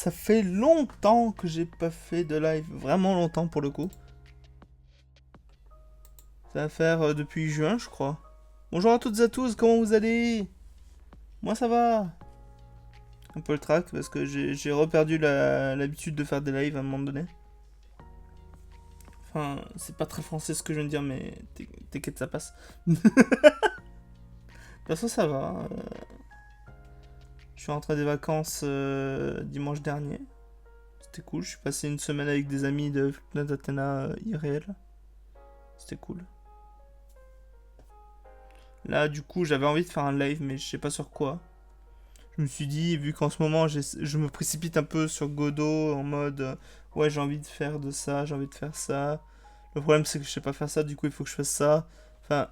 Ça fait longtemps que j'ai pas fait de live, vraiment longtemps pour le coup. Ça va faire depuis juin, je crois. Bonjour à toutes et à tous, comment vous allez? Moi ça va. Un peu le track parce que j'ai reperdu l'habitude de faire des lives à un moment donné. Enfin, c'est pas très français ce que je viens de dire, mais t'inquiète, ça passe. Perso, ça va. Je suis rentré des vacances dimanche dernier. C'était cool. Je suis passé une semaine avec des amis de Fitness Athena IRL. C'était cool. Là, du coup, j'avais envie de faire un live, mais je sais pas sur quoi. Je me suis dit, vu qu'en ce moment, je me précipite un peu sur Godot en mode ouais, j'ai envie de faire de ça, j'ai envie de faire ça. Le problème, c'est que je sais pas faire ça, du coup, il faut que je fasse ça. Enfin,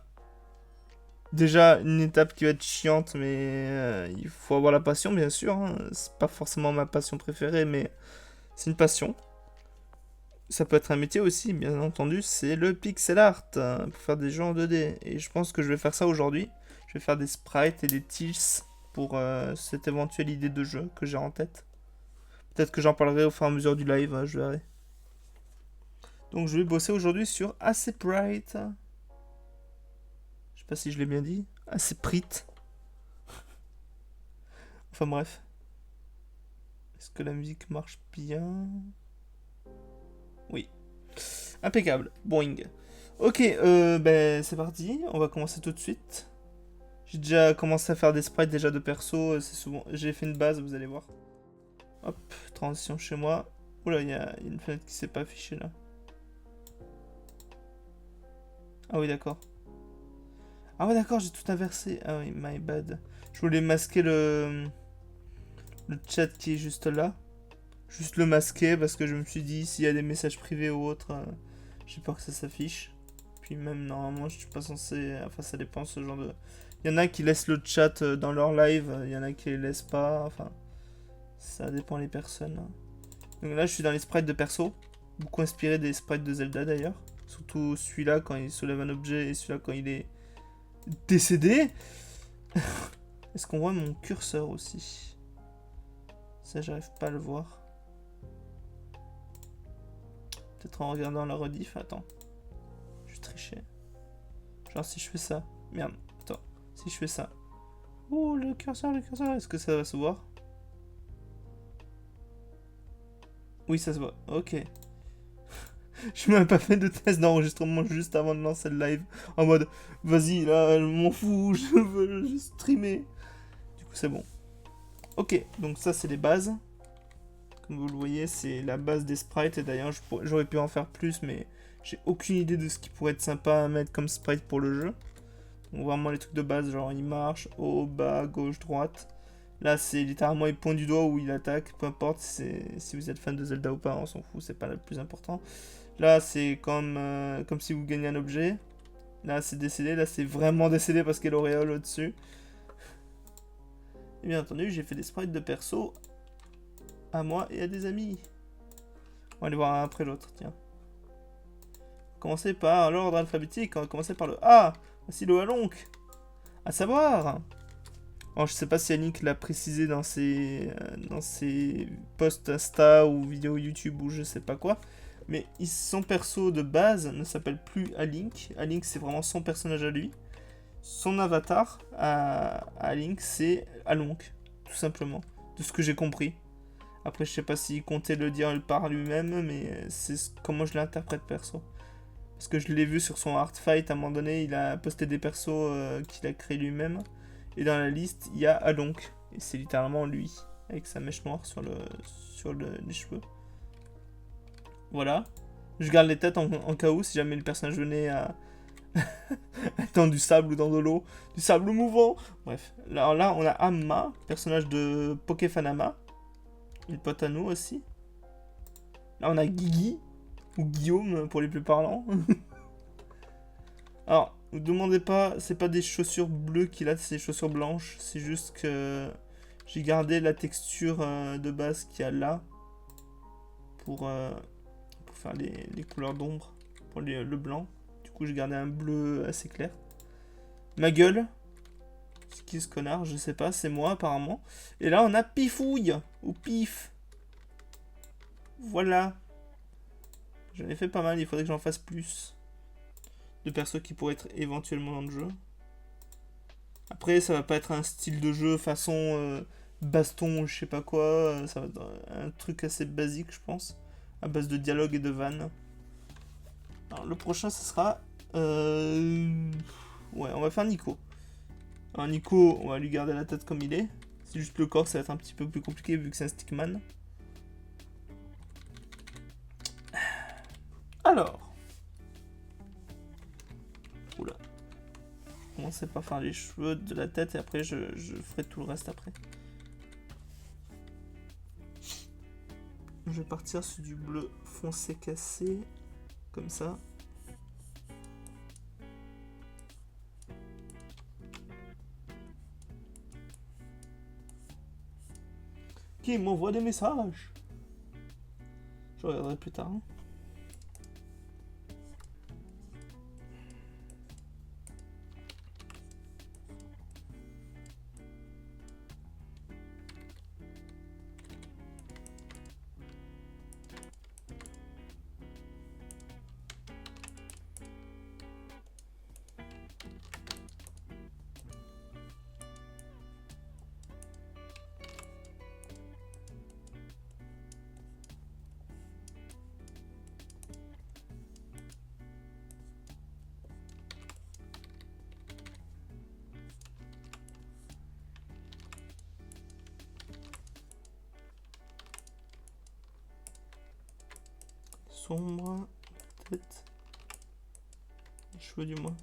déjà, une étape qui va être chiante, mais il faut avoir la passion, bien sûr, hein. C'est pas forcément ma passion préférée, mais c'est une passion. Ça peut être un métier aussi, bien entendu, c'est le pixel art, hein, pour faire des jeux en 2D. Et je pense que je vais faire ça aujourd'hui. Je vais faire des sprites et des tills pour cette éventuelle idée de jeu que j'ai en tête. Peut-être que j'en parlerai au fur et à mesure du live, je verrai. Donc je vais bosser aujourd'hui sur Sprite. Je sais pas si je l'ai bien dit. Sprite. Enfin bref. Est-ce que la musique marche bien? Oui. Impeccable. Boing. Ok, ben c'est parti. On va commencer tout de suite. J'ai déjà commencé à faire des sprites déjà de perso. C'est souvent. J'ai fait une base, vous allez voir. Hop, transition chez moi. Oula, il y a une fenêtre qui s'est pas affichée là. Ah oui, d'accord. Ah ouais, d'accord, j'ai tout inversé. Ah oui, my bad. Je voulais masquer le chat qui est juste là. Juste le masquer parce que je me suis dit, s'il y a des messages privés ou autres, j'ai peur que ça s'affiche. Puis même, normalement, je suis pas censé... Enfin, ça dépend, ce genre de... Il y en a qui laissent le chat dans leur live, il y en a qui les laissent pas, enfin... Ça dépend les personnes. Donc là, je suis dans les sprites de perso. Beaucoup inspiré des sprites de Zelda, d'ailleurs. Surtout celui-là, quand il soulève un objet, et celui-là, quand il est décédé. Est-ce qu'on voit mon curseur aussi? Ça, j'arrive pas à le voir. Peut-être en regardant la rediff. Attends. Je vais tricher. Genre si je fais ça. Merde. Attends. Si je fais ça. Oh, le curseur, le curseur. Est-ce que ça va se voir? Oui, ça se voit. Ok. Je m'avais pas fait de test d'enregistrement juste avant de lancer le live. En mode, vas-y, là, je m'en fous. Je veux juste streamer. Du coup, c'est bon. Ok. Donc ça, c'est les bases. Comme vous le voyez, c'est la base des sprites. Et d'ailleurs, j'aurais pu en faire plus, mais j'ai aucune idée de ce qui pourrait être sympa à mettre comme sprite pour le jeu. Donc vraiment les trucs de base, genre il marche, haut, bas, gauche, droite. Là, c'est littéralement il pointe du doigt ou il attaque, peu importe si vous êtes fan de Zelda ou pas, on s'en fout, c'est pas le plus important. Là, c'est comme si vous gagnez un objet. Là, c'est décédé, là, c'est vraiment décédé parce qu'il y a l'auréole au-dessus. Et bien entendu, j'ai fait des sprites de perso à moi et à des amis. On va aller voir un après l'autre, tiens. Commencer par l'ordre alphabétique, on va commencer par le A. Voici le Halonk. À savoir. Alors, je sais pas si Yannick l'a précisé dans ses posts Insta ou vidéos YouTube ou je sais pas quoi. Mais son perso de base ne s'appelle plus Alink. Alink, c'est vraiment son personnage à lui. Son avatar à Link, c'est Alonk, tout simplement. De ce que j'ai compris. Après, je sais pas s'il comptait le dire par lui-même, mais c'est comment je l'interprète perso. Parce que je l'ai vu sur son Heartfight, à un moment donné, il a posté des persos qu'il a créés lui-même. Et dans la liste, il y a Alonk. Et c'est littéralement lui, avec sa mèche noire sur les cheveux. Voilà. Je garde les têtes en cas où, si jamais le personnage venait à être dans du sable ou dans de l'eau. Du sable mouvant. Bref. Alors là, on a Amma, personnage de Pokéfanama. Une pote à nous aussi. Là, on a Guigui, ou Guillaume pour les plus parlants. Alors, vous ne demandez pas, c'est pas des chaussures bleues qu'il a, c'est des chaussures blanches. C'est juste que j'ai gardé la texture de base qu'il y a là pour faire les couleurs d'ombre, pour le blanc. Du coup, j'ai gardé un bleu assez clair. Ma gueule, c'est qui ce connard? Je sais pas, c'est moi apparemment. Et là, on a Pifouille, ou Pif. Voilà. J'en ai fait pas mal, il faudrait que j'en fasse plus. De persos qui pourraient être éventuellement dans le jeu. Après, ça va pas être un style de jeu façon baston ou je sais pas quoi. Ça va être un truc assez basique, je pense. À base de dialogue et de vannes. Alors, le prochain, ce sera... Ouais, on va faire Nico. Alors, Nico, on va lui garder la tête comme il est. C'est juste le corps, ça va être un petit peu plus compliqué vu que c'est un stickman. Alors... Oula. Commencez par faire les cheveux de la tête et après je ferai tout le reste après. Je vais partir sur du bleu foncé cassé, comme ça. Qui m'envoie des messages? Je regarderai plus tard. Hein. Sombre, tête, les cheveux du moins.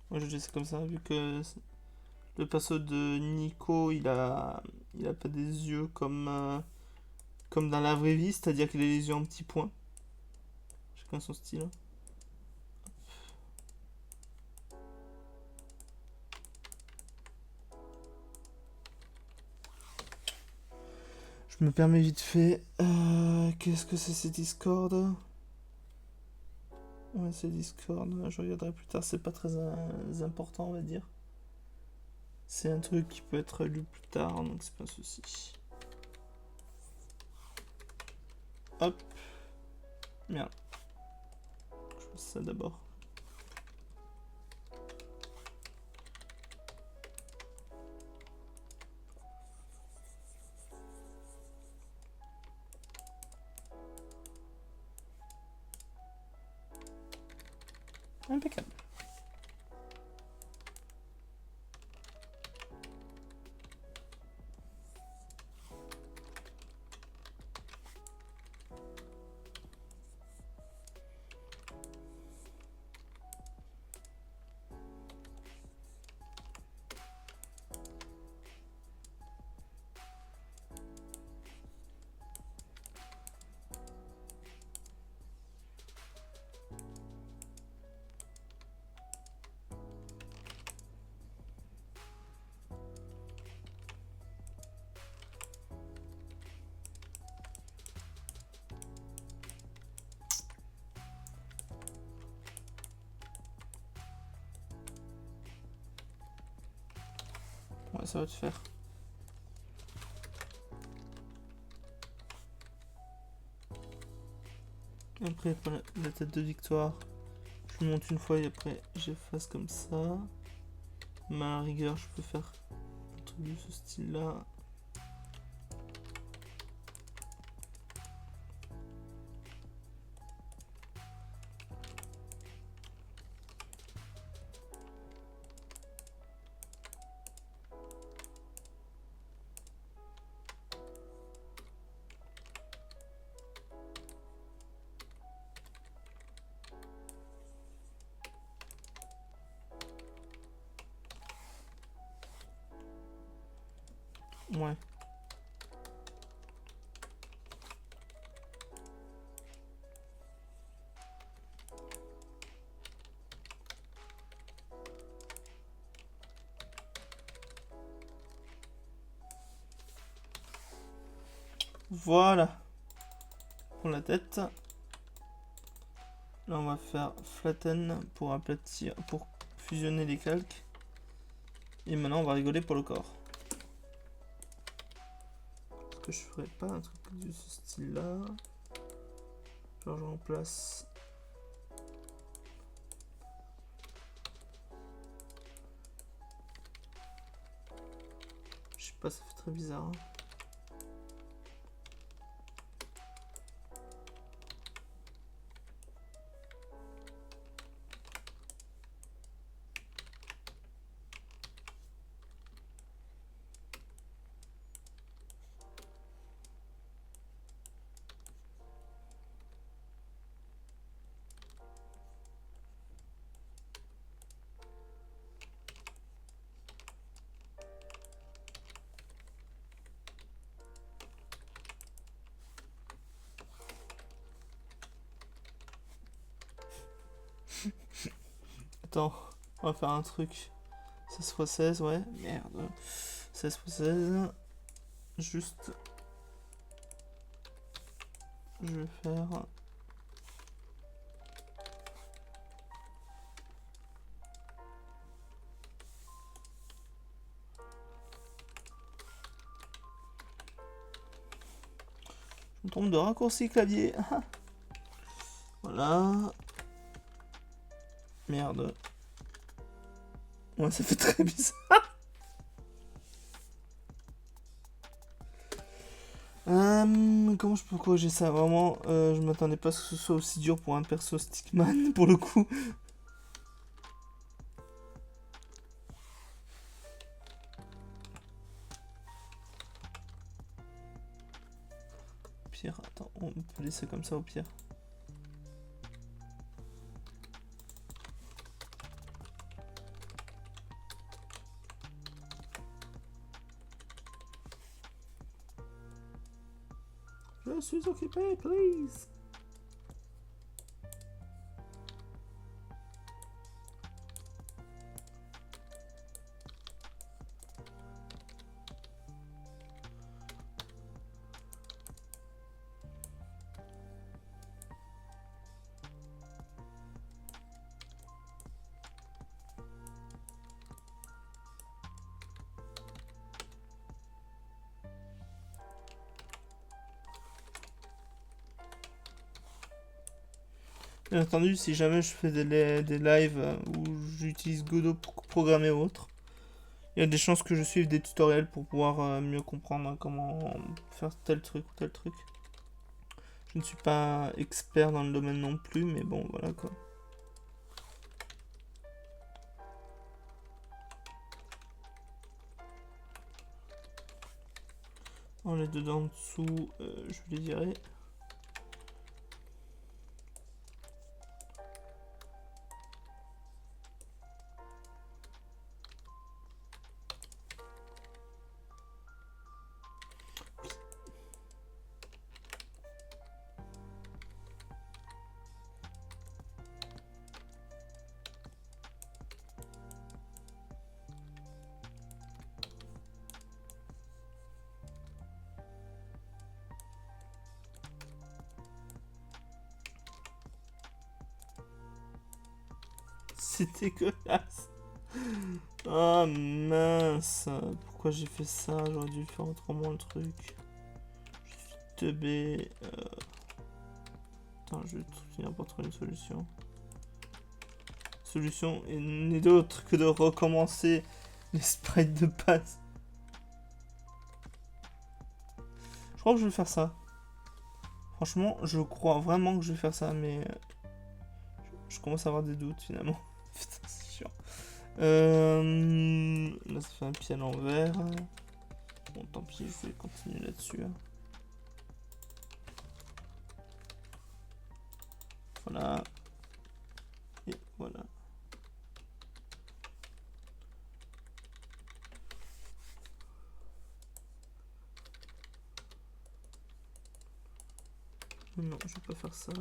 Moi je dis c'est comme ça vu que le perso de Nico il a pas des yeux comme dans la vraie vie, c'est-à-dire qu'il a les yeux en petits points. Chacun son style. Je me permets vite fait. Qu'est-ce que c'est ces Discord? Ouais, c'est Discord. Je regarderai plus tard. C'est pas très important, on va dire. C'est un truc qui peut être lu plus tard, donc c'est pas un souci. Hop. Merde. Je fais ça d'abord. Impeccable. Ouais, ça va te faire. Après, pour la tête de victoire, je monte une fois et après j'efface comme ça. Mais à la rigueur, je peux faire un truc de ce style-là. Ouais. Voilà. Pour la tête. Là, on va faire flatten pour aplatir, pour fusionner les calques. Et maintenant, on va rigoler pour le corps. que je ferais pas un truc de ce style-là. Genre je remplace... Je sais pas, ça fait très bizarre. Hein. Attends, on va faire un truc. 16x16, ouais, merde. 16x16. Juste... Je vais faire... Je me trompe de raccourci clavier. Voilà. Merde. Ouais, ça fait très bizarre. Comment je peux corriger ça? Vraiment, je m'attendais pas à ce que ce soit aussi dur pour un perso Stickman, pour le coup. Pire, attends, on peut laisser comme ça au pire. Je suis occupé, please. Bien entendu, si jamais je fais des lives où j'utilise Godot pour programmer ou autre, il y a des chances que je suive des tutoriels pour pouvoir mieux comprendre comment faire tel truc ou tel truc. Je ne suis pas expert dans le domaine non plus, mais bon, voilà quoi. On les deux en dessous, je les dirai. C'est dégueulasse. Ah mince. Pourquoi j'ai fait ça? J'aurais dû faire autrement le truc. Je suis teubé. Attends, je vais finir par trouver une solution. Solution n'est d'autre que de recommencer les sprites de base. Je crois que je vais faire ça. Franchement, je crois vraiment que je vais faire ça, mais je commence à avoir des doutes finalement. Putain, c'est chiant. Là, ça fait un pied à l'envers. Bon, tant pis, je vais continuer là-dessus. Voilà. Et voilà. Non, je vais pas faire ça.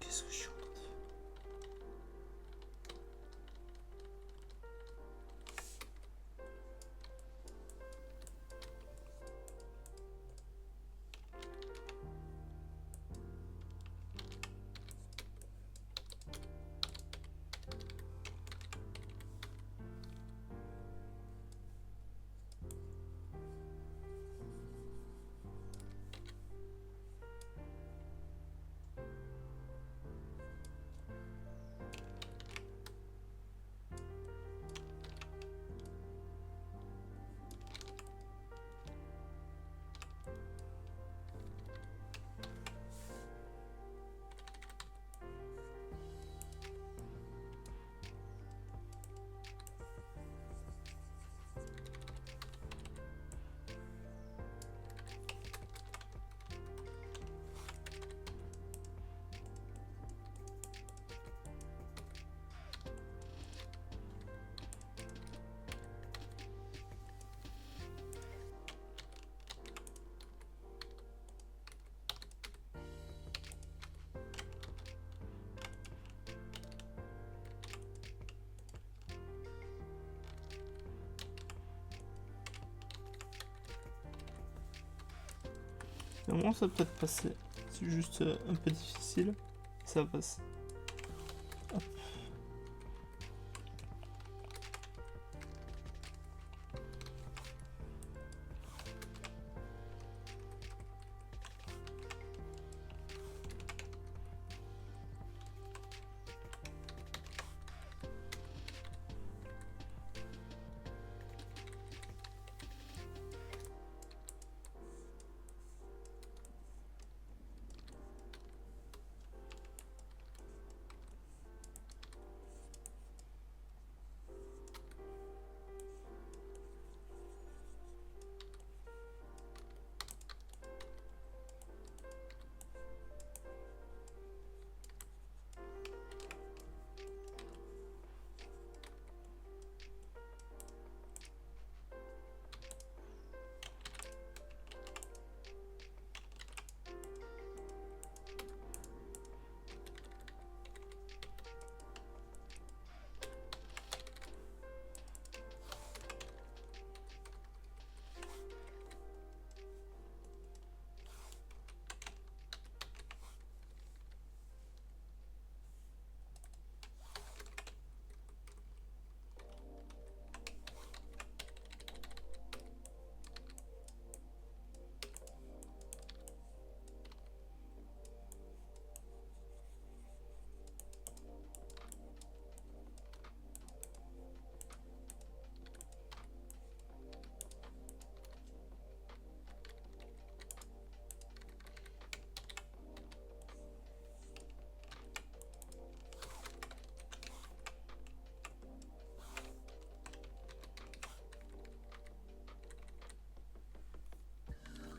Qu'est-ce que je suis en train de faire? Finalement, ça peut peut-être passer. C'est juste un peu difficile. Ça passe. Hop.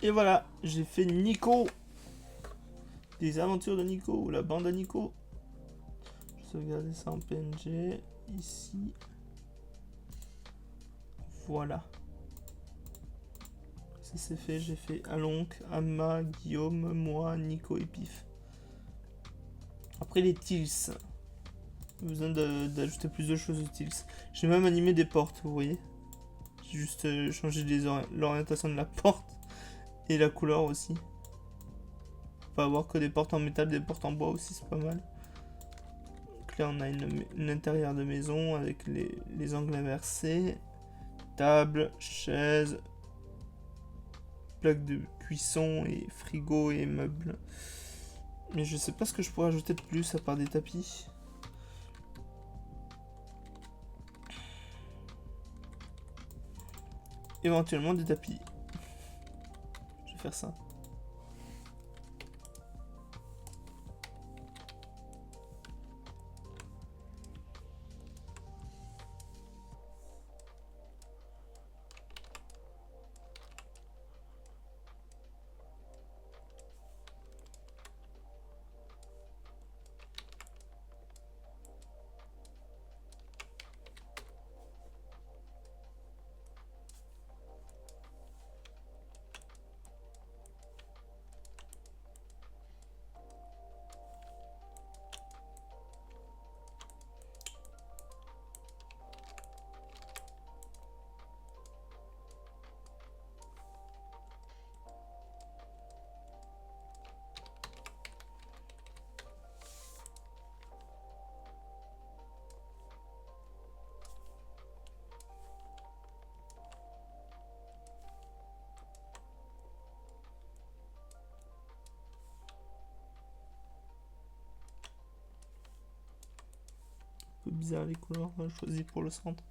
Et voilà, j'ai fait Nico. Des aventures de Nico, ou la bande à Nico. Je vais sauvegarder ça en PNG. Ici. Voilà. Ça c'est fait, j'ai fait Alonc, Amma, Guillaume, moi, Nico et Pif. Après les Tils. J'ai besoin d'ajouter plus de choses aux Tils. J'ai même animé des portes, vous voyez. J'ai juste changé l'orientation de la porte. Et la couleur aussi. On peut avoir que des portes en métal, des portes en bois aussi, c'est pas mal. Donc là on a une intérieur de maison avec les angles inversés. Table, chaise, plaque de cuisson et frigo et meubles. Mais je sais pas ce que je pourrais ajouter de plus à part des tapis. Éventuellement des tapis. Je vais faire ça. Un peu bizarre les couleurs choisies pour le centre.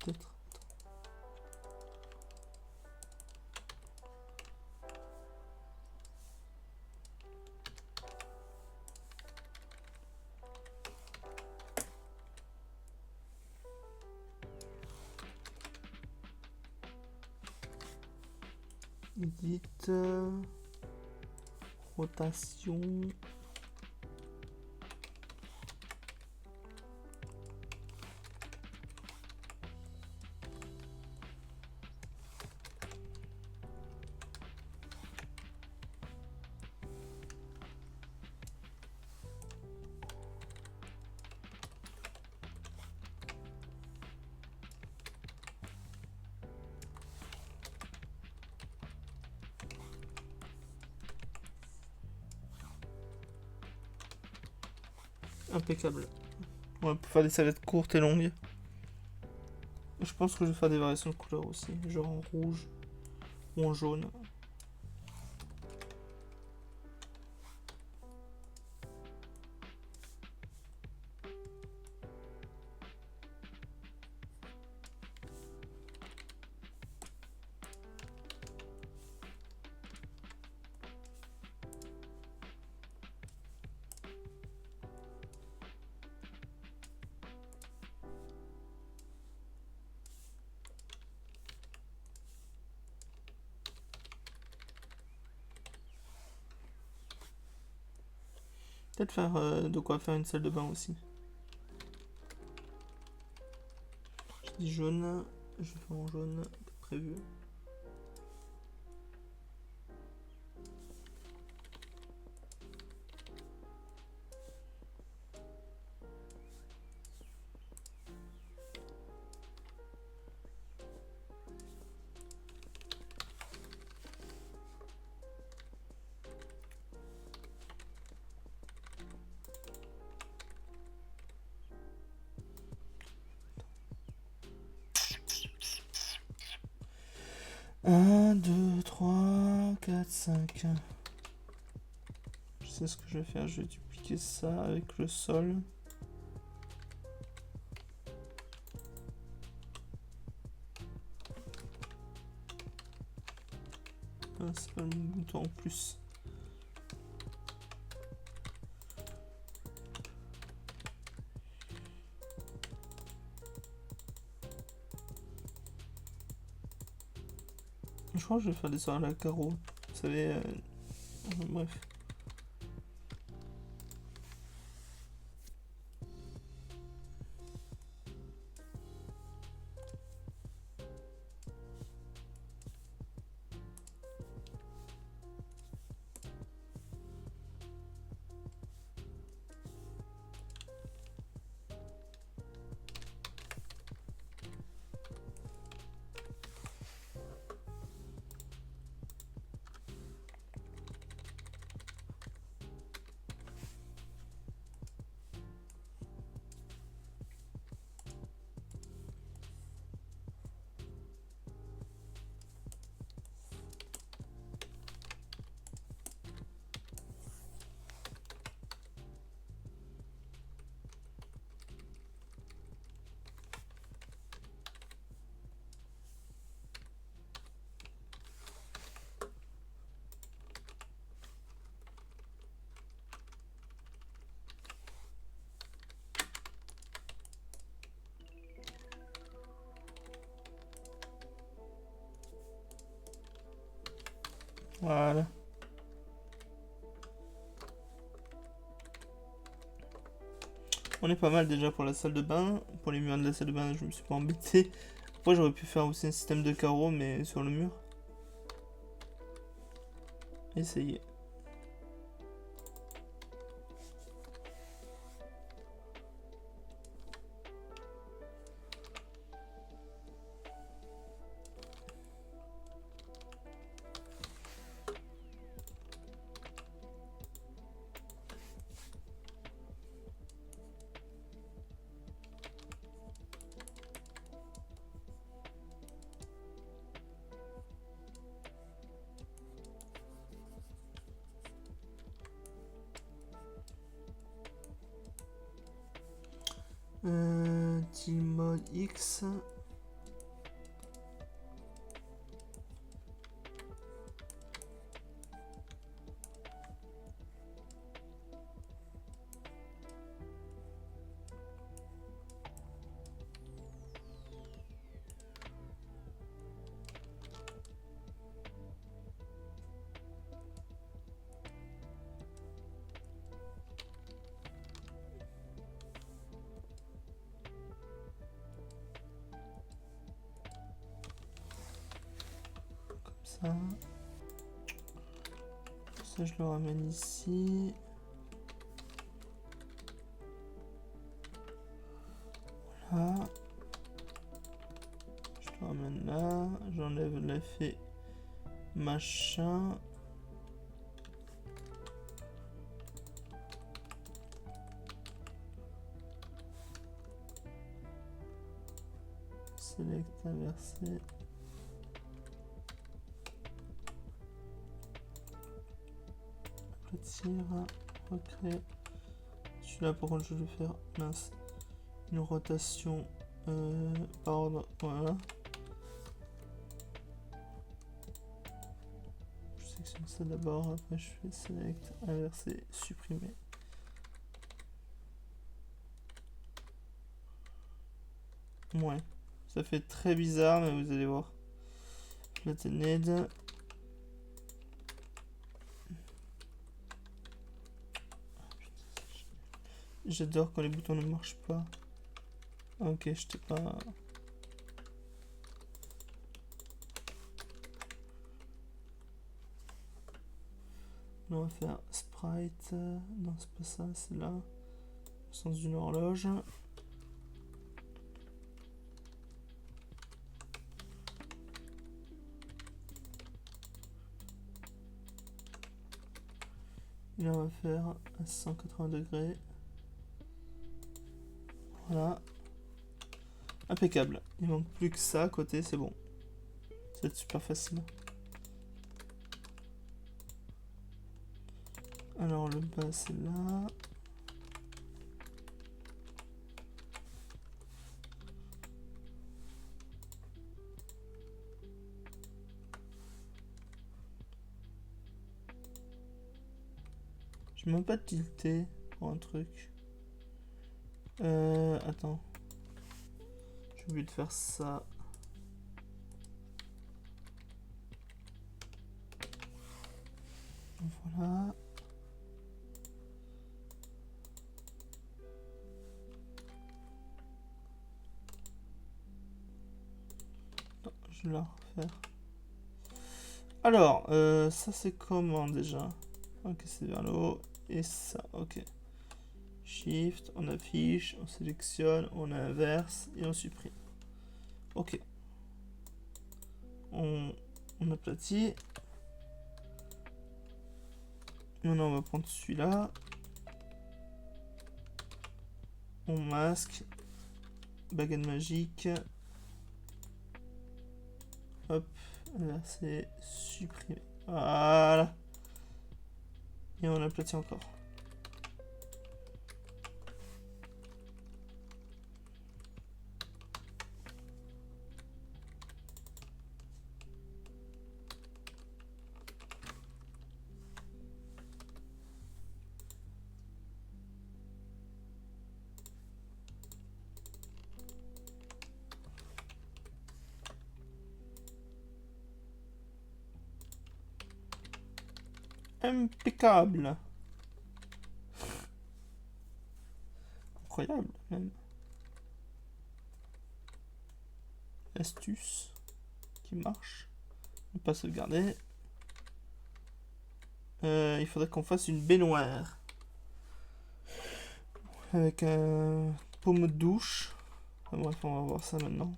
Peut-être. Edit. Rotation. Impeccable. Ouais, pour faire des serviettes courtes et longues. Je pense que je vais faire des variations de couleurs aussi, genre en rouge ou en jaune. Peut-être faire de quoi faire une salle de bain aussi. Je dis jaune, je vais faire en jaune, prévu. Un, 2, 3, 4, 5. Je sais ce que je vais faire, je vais dupliquer ça avec le sol. Ah, c'est pas le bouton en plus. Je crois que je vais faire des sols à la carreau. Vous savez, bref. Voilà. On est pas mal déjà pour la salle de bain. Pour les murs de la salle de bain, je me suis pas embêté. Après, j'aurais pu faire aussi un système de carreaux, mais sur le mur. Essayez. Team mode X. Ça. Ça, je le ramène ici. Voilà. Je le ramène là. J'enlève l'effet machin. select, inverser. Aplatir, recréer. Celui-là, par contre, je vais faire mince. Une rotation par ordre. Voilà. Je sélectionne ça d'abord, après je fais select, inverser, supprimer. Ouais, ça fait très bizarre, mais vous allez voir. Flattened. J'adore quand les boutons ne marchent pas. Ok, je t'ai pas... Là, on va faire sprite. Non, c'est pas ça, c'est là. Au sens d'une horloge. Et là, on va faire à 180 degrés. Voilà. Impeccable. Il manque plus que ça à côté, c'est bon. Ça va être super facile. Alors le bas c'est là. Je m'en pas tilté pour un truc. Attends. J'ai oublié de faire ça. Voilà. Non, je vais la refaire. Alors, ça c'est comment déjà? Ok, c'est vers le haut. Et ça, ok. Shift, on affiche, on sélectionne, on inverse et on supprime. Ok. On aplatit. Maintenant, on va prendre celui-là. On masque. Baguette magique. Hop. Inverser. Supprimer. Voilà. Et on aplatit encore. Impeccable. Incroyable même. Astuce qui marche. Ne pas sauvegarder. Il faudrait qu'on fasse une baignoire. Avec un pommeau de douche. Enfin, bref, on va voir ça maintenant.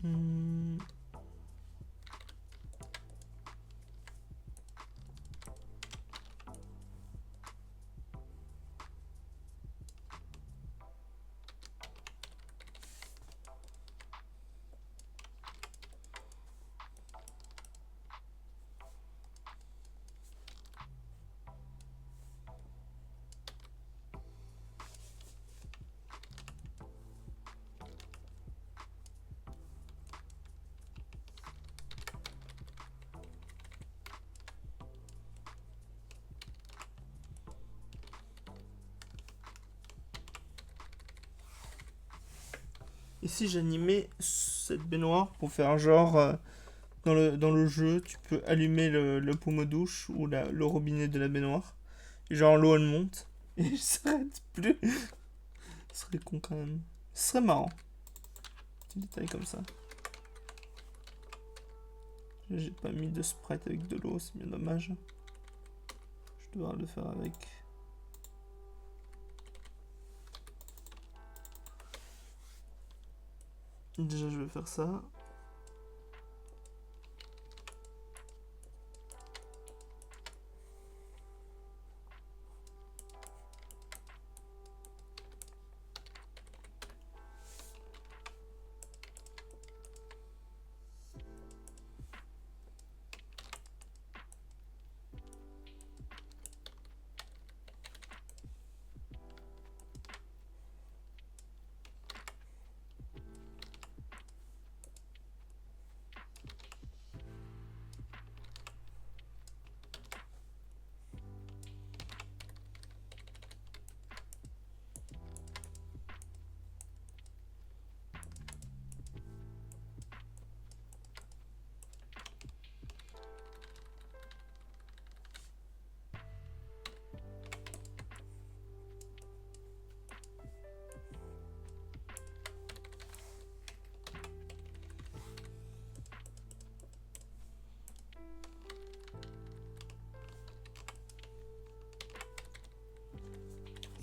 Hmm. Et si j'animais cette baignoire pour faire genre dans le jeu, tu peux allumer le pommeau douche ou le robinet de la baignoire. Et genre l'eau elle monte et elle s'arrête plus. Ce serait con quand même. Ce serait marrant. Petit détail comme ça. J'ai pas mis de sprite avec de l'eau, c'est bien dommage. Je dois le faire avec. Déjà je vais faire ça.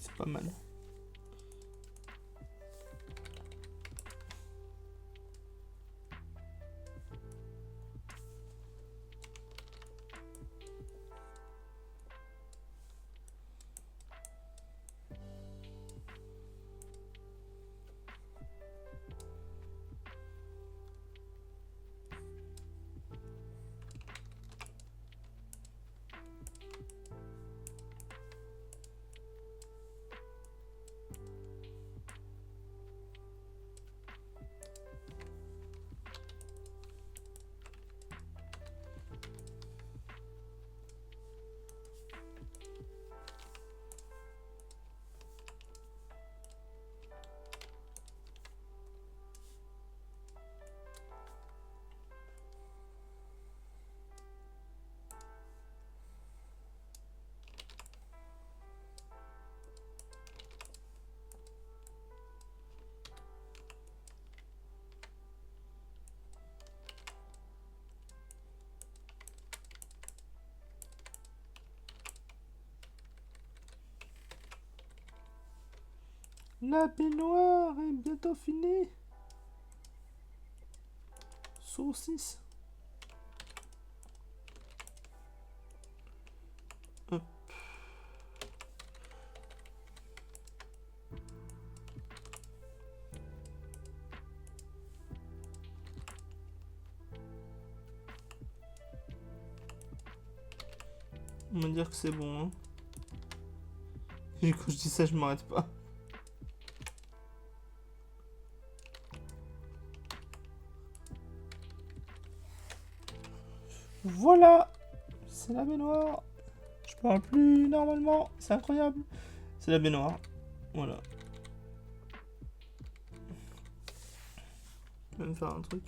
C'est pas mal. La baignoire est bientôt finie. Saucisse. Hop. On va dire que c'est bon. Hein. Et quand je dis ça, je m'arrête pas. Voilà. C'est la baignoire. Je parle plus normalement. C'est incroyable. C'est la baignoire. Voilà. Je vais me faire un truc.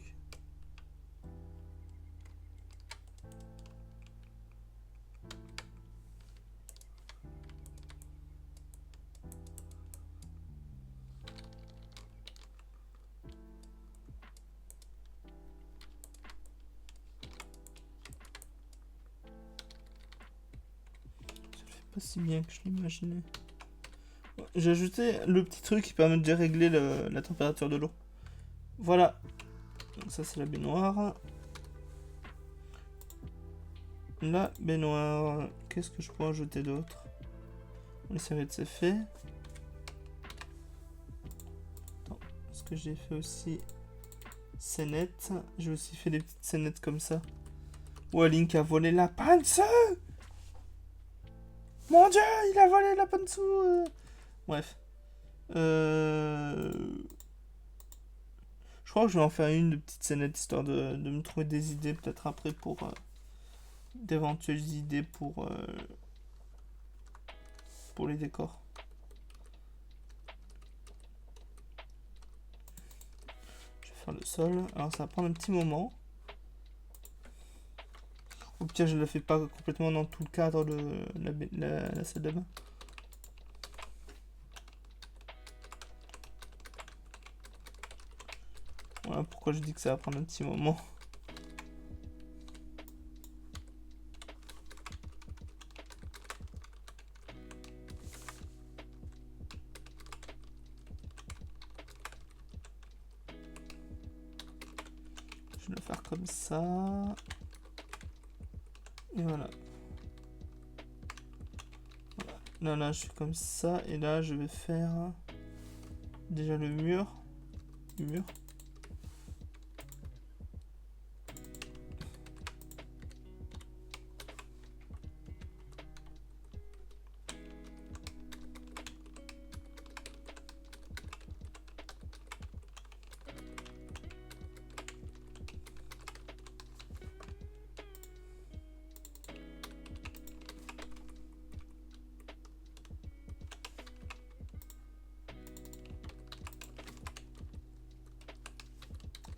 Pas si bien que je l'imaginais. J'ai ajouté le petit truc qui permet de régler la température de l'eau. Voilà. Donc ça c'est la baignoire. La baignoire. Qu'est-ce que je peux ajouter d'autre? Les serviettes c'est fait. Attends, est-ce que j'ai fait aussi scénettes? J'ai aussi fait des petites scénettes comme ça. Ouais, Link a volé la pince. Mon dieu, il a volé la pince. Bref. Je crois que je vais en faire une de petite scénette histoire de me trouver des idées peut-être après pour d'éventuelles idées pour les décors. faire le sol. Alors ça va prendre un petit moment. Au pire, je ne le fais pas complètement dans tout le cadre de la salle de bain. Voilà pourquoi je dis que ça va prendre un petit moment. Je vais le faire comme ça. Et voilà. Là, je suis comme ça. Et là, je vais faire déjà le mur.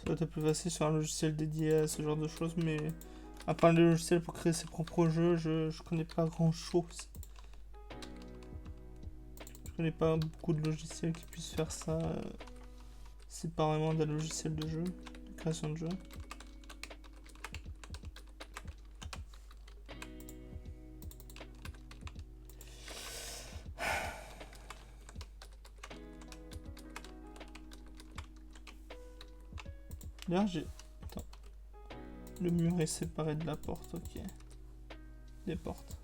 Ça va être plus facile sur un logiciel dédié à ce genre de choses, mais à part les logiciels pour créer ses propres jeux, je connais pas grand chose. Je connais pas beaucoup de logiciels qui puissent faire ça séparément d'un logiciel de jeu, de création de jeu. Là, j'ai... Attends. Le mur est séparé de la porte, ok. Des portes.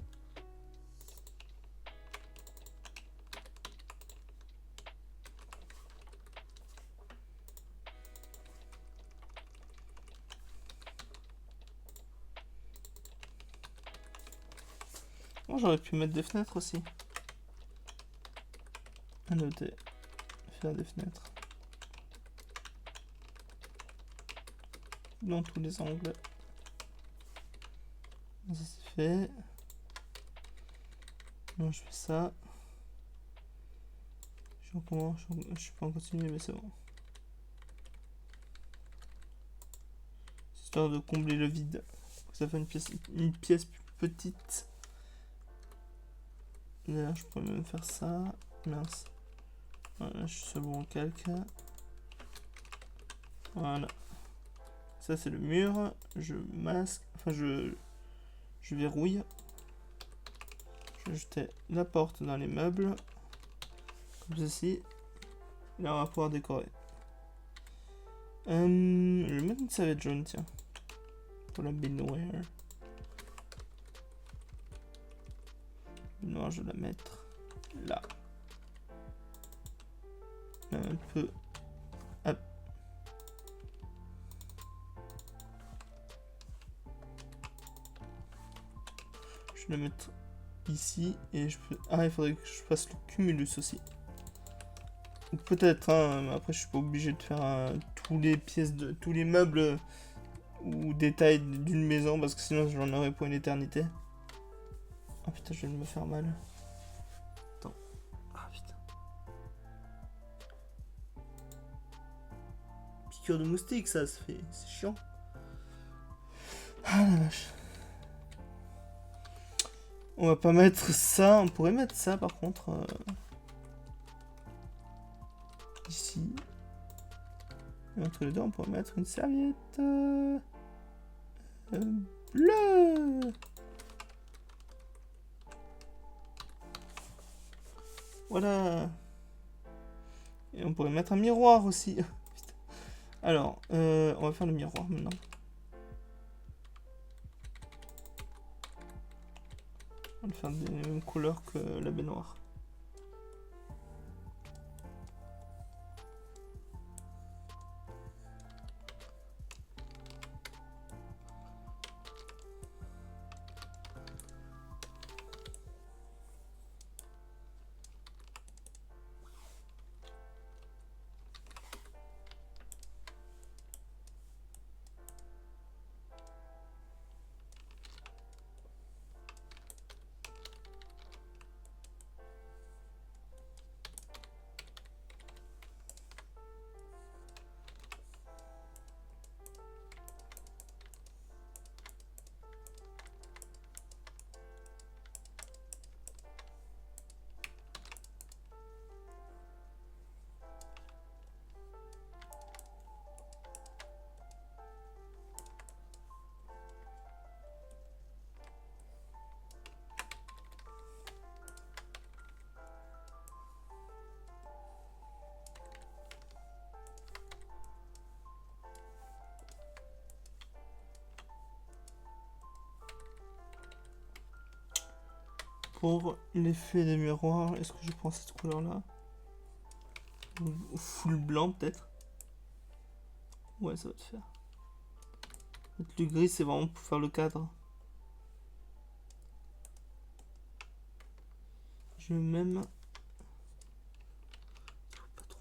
Bon, j'aurais pu mettre des fenêtres aussi. À noter. Faire des fenêtres. Dans tous les angles. Ça c'est fait. Non, je fais ça. Je recommence. Je suis pas en continu, mais c'est bon. Histoire de combler le vide. Ça fait une pièce plus petite. D'ailleurs, je pourrais même faire ça. Mince. Voilà, je suis sur le bon calque. Voilà. Ça, c'est le mur. Je masque. Enfin, je verrouille. Je vais jeter la porte dans les meubles. Comme ceci. Là, on va pouvoir décorer. Je vais mettre une serviette jaune, tiens. Pour la baignoire. Non, je vais la mettre là. Un peu. Hop. Je vais la mettre ici. Et je peux... Ah, il faudrait que je fasse le cumulus aussi. Ou peut-être, hein, mais après je suis pas obligé de faire tous les pièces de tous les meubles ou détails d'une maison parce que sinon j'en aurais pour une éternité. Ah putain, je viens de me faire mal. Attends. Ah putain. Piqûre de moustique, ça se fait. C'est chiant. Ah la vache. On va pas mettre ça. On pourrait mettre ça par contre. Ici. Et entre les deux, on pourrait mettre une serviette bleue. Voilà. Et on pourrait mettre un miroir aussi. Alors, on va faire le miroir maintenant. On va le faire des mêmes couleurs que la baignoire. Pour l'effet des miroirs, est-ce que je prends cette couleur-là? Full blanc peut-être? Ouais, ça va te faire. Le gris, c'est vraiment pour faire le cadre. Je vais même... Pas trop.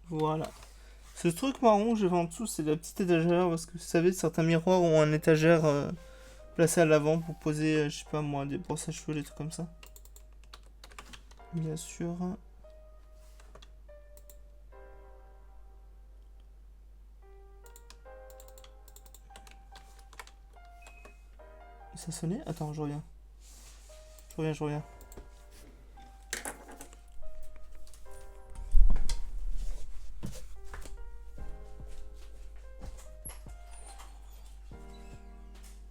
Voilà. Ce truc marron que j'ai en dessous, c'est la petite étagère, parce que vous savez, certains miroirs ont un étagère placé à l'avant pour poser, je sais pas moi, des brosses à cheveux, des trucs comme ça. Bien sûr. Ça sonnait? Attends, je reviens. Je reviens.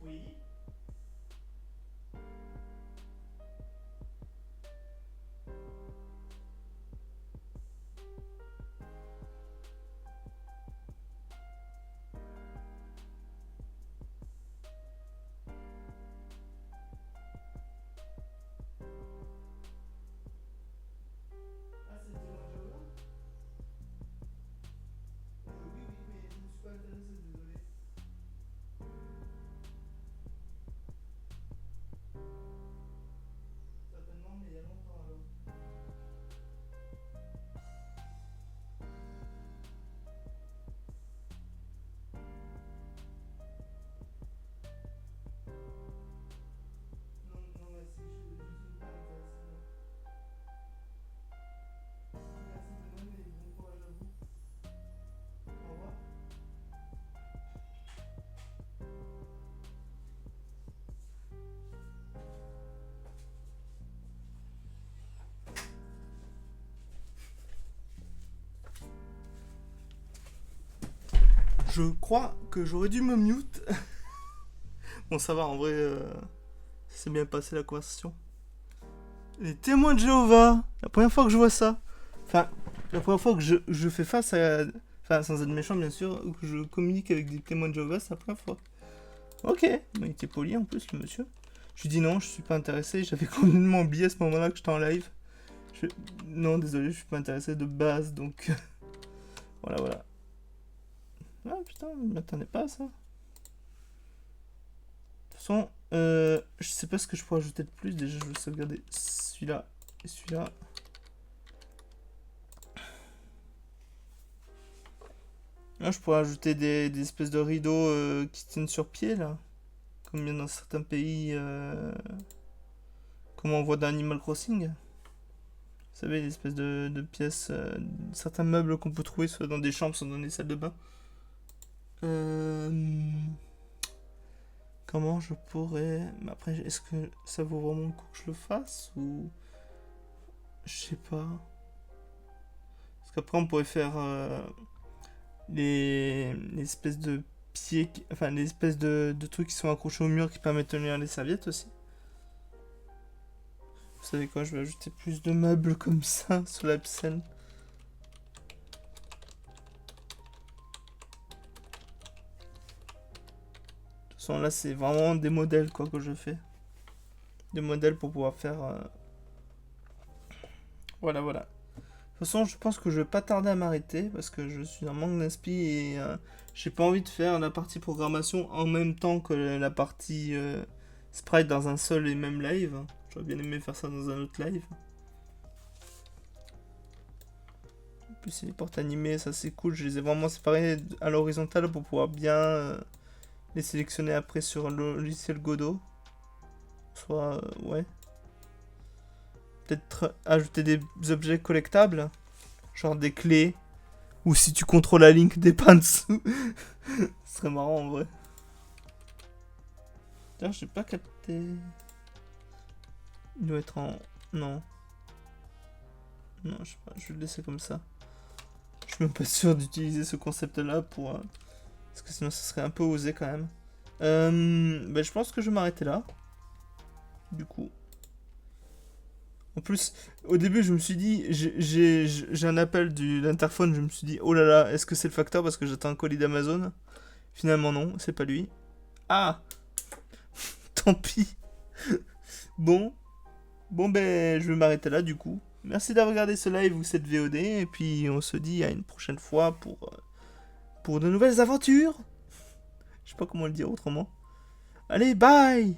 Oui. Ah, c'était moi Java? Oui, mais je ne suis pas intéressé, désolé. Certainement, mais il y a longtemps alors. Non, non, mais si, je suis pas intéressé, non. Merci de même et bon courage à vous. Au revoir. Je crois que j'aurais dû me mute. Bon, ça va, en vrai, ça s'est bien passé la conversation. Les témoins de Jéhovah, la première fois que je vois ça. Enfin, la première fois que je fais face à. Enfin, sans être méchant, bien sûr, que je communique avec des témoins de Jéhovah, c'est la première fois. Ok, bah, il était poli en plus, le monsieur. Je lui dis non, je suis pas intéressé. J'avais complètement oublié à ce moment-là que j'étais en live. Je... Non, désolé, je suis pas intéressé de base, donc. Voilà, voilà. Ah putain, je m'attendais pas à ça. De toute façon, je sais pas ce que je pourrais ajouter de plus. Déjà, je vais sauvegarder celui-là et celui-là. Là, je pourrais ajouter des espèces de rideaux qui se tiennent sur pied, là. Comme il y a dans certains pays, comme on voit dans Animal Crossing. Vous savez, des espèces de pièces, certains meubles qu'on peut trouver soit dans des chambres, soit dans des salles de bain. Comment je pourrais... Mais après, est-ce que ça vaut vraiment le coup que je le fasse ou... Je sais pas. Parce qu'après, on pourrait faire les espèces de pieds... Enfin, les espèces de trucs qui sont accrochés au mur qui permettent de tenir les serviettes aussi. Vous savez quoi, je vais ajouter plus de meubles comme ça sur la scène. De toute façon, là, c'est vraiment des modèles quoi que je fais. Des modèles pour pouvoir faire... Voilà, voilà. De toute façon, je pense que je vais pas tarder à m'arrêter parce que je suis en manque d'inspi et j'ai pas envie de faire la partie programmation en même temps que la partie sprite dans un seul et même live. J'aurais bien aimé faire ça dans un autre live. En plus, les portes animées, ça c'est cool. Je les ai vraiment séparées à l'horizontale pour pouvoir bien les sélectionner après sur le logiciel Godot. Soit, ouais. Peut-être ajouter des objets collectables, genre des clés, ou si tu contrôles la link des pas en dessous. Ce serait marrant en vrai. D'ailleurs, j'ai pas capté. Il doit être en. Non. Non, je sais pas, je vais le laisser comme ça. Je suis même pas sûr d'utiliser ce concept là pour. Parce que sinon, ça serait un peu osé quand même. Je pense que je vais m'arrêter là. Du coup. En plus, au début, je me suis dit, j'ai un appel de l'interphone, je me suis dit, oh là là, est-ce que c'est le facteur parce que j'attends un colis d'Amazon? Finalement, non, c'est pas lui. Ah, tant pis. Bon, bon ben, je vais m'arrêter là du coup. Merci d'avoir regardé ce live ou cette VOD, et puis on se dit à une prochaine fois pour de nouvelles aventures. Je sais pas comment le dire autrement. Allez, bye!